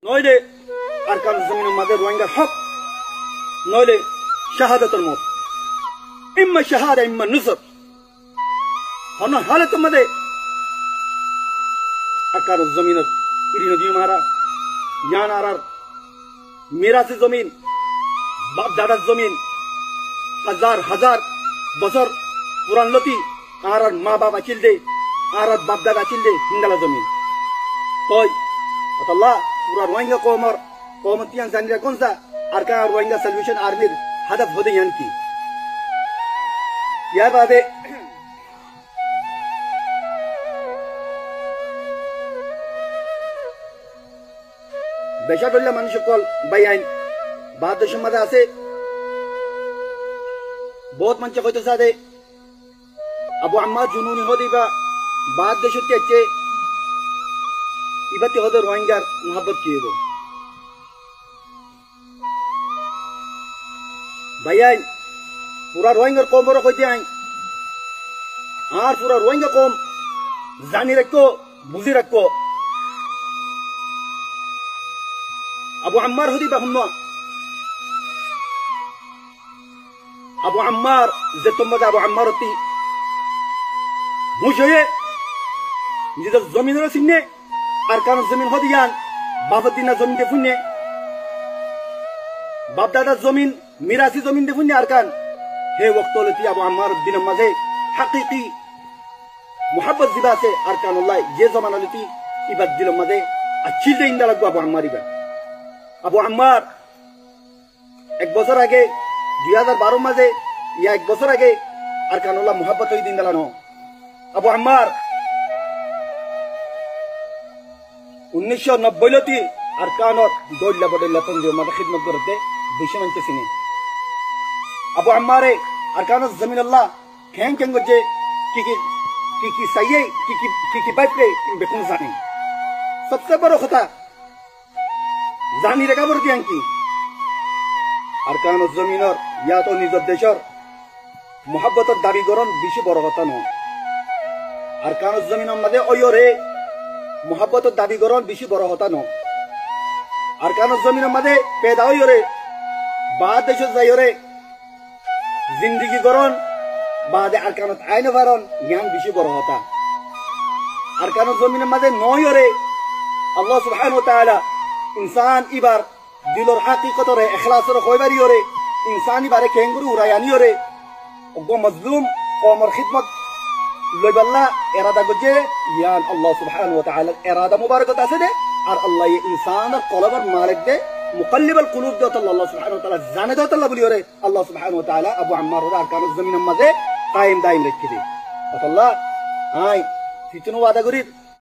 নইলে আরকান জমিনের মাঝে রোহিঙ্গার হক, নইলে শাহাদাতের মত, ইম্মা শাহাদা ইম্মা নুসর। হন হালত মধ্যে আরকান জমিনের ইরিনো দিয়ে মারা ইয়ান আর মেরাসি জমিন, বাপ দাদার জমিন, হাজার হাজার বছর পুরান লতি আর মা বাবা আচিল দে আর বাপ দাদা আচিল দে হিন্দালা জমিন কই আল্লাহ পুরা রোহিঙ্গা কমতিয়ান জানিরা কোনসা আর কা রোহিঙ্গা সলিউশন আর্মির হাদফ হদে ইয়ান কি ইয়ার বাদে বেশাদুল্লাহ মানুষ কল বাই আইন বাদ দেশের মাঝে আছে বহুত মানুষ হইতে সাদে আবু আম্মার জুনুনি হদি বা বাদ দেশের চেয়ে ইবাতে হদে রোহিঙ্গার মোহাব্বত কি হবো ভাই আইন পুরা রোহিঙ্গার কম বড় হইতে আইন আর পুরা রোহিঙ্গা কম জানি রাখো বুঝি রাখো আবু আম্মার হদি বা হুম্মা আবু আম্মার যে তোমরা আবু আম্মার হতি মুঝে নিজের জমিনের চিহ্নে আর কারণ জমিন হদিয়ান বাবার দিনা জমিন দে ফুনে বাপ দাদার জমিন মিরাসি জমিন দে ফুনে আর কান হে ওয়াক্ত লতি আবু আম্মার দিনের মাঝে হাকিকি মোহাব্বত দিবা আছে আর কান আল্লাহ যে জমানা লতি ইবাদ দিলের মাঝে আচ্ছিল দে ইন্দা লাগবো আবু আম্মার ইবা আবু আম্মার এক বছর আগে 2012 মাঝে ইয়া এক বছর আগে আর কান আল্লাহ মোহাব্বত হই দিন দালানো আবু আম্মার 1990 লতি আর কানত দৌল্লা বদল্লা তন্দিও মাঝে খিদমত করতে বেশি মানতে চিনি আবু আম্মারে আর কানত জমিন আল্লাহ খ্যাং খ্যাং করছে কি কি কি কি সাইয়ে কি কি বাইপে বেকুন জানি সবচেয়ে বড় কথা জানি রেখা বলতে কি আর কানত জমিনের ইয়া তো নিজের দেশের মোহাব্বতের দাবি করন বেশি বড় কথা নয় আর কানত জমিনের মাঝে ওয়রে মোহাব্বতের দাবি করন বেশি বড় কথা নয় আর কানত জমিনের মাঝে পেদা ওয়রে বাদ দেশ যাইরে জিন্দগি করন বাদে আর কানত আইন পারন জ্ঞান বেশি বড় কথা আর কানত জমিনের মাঝে নয়রে আল্লাহ সুবহানাহু ওয়া তাআলা ইনসান ইবার দিলর হাকিকতরে ইখলাসরে কইবারিয়রে ইনসান ইবারে কেঙ্গুরু উরায়ানিয়রে ওগো মজলুম কওমর খিদমত লইবাল্লা এরাদা গজে ইয়ান আল্লাহ সুবহানাহু ওয়া তাআলা এরাদা মুবারাকাত আছে দে আর আল্লাহ এই ইনসানের কলবের মালিক দে মুকাল্লিবুল কুলুব দে আল্লাহ সুবহানাহু ওয়া তাআলা জানে দে আল্লাহ বলিয়রে আল্লাহ সুবহানাহু ওয়া তাআলা আবু আম্মার আর কানুজ জমিনের মাঝে কায়েম দাইম রেখে দে আল্লাহ আই তিতনো ওয়াদা করি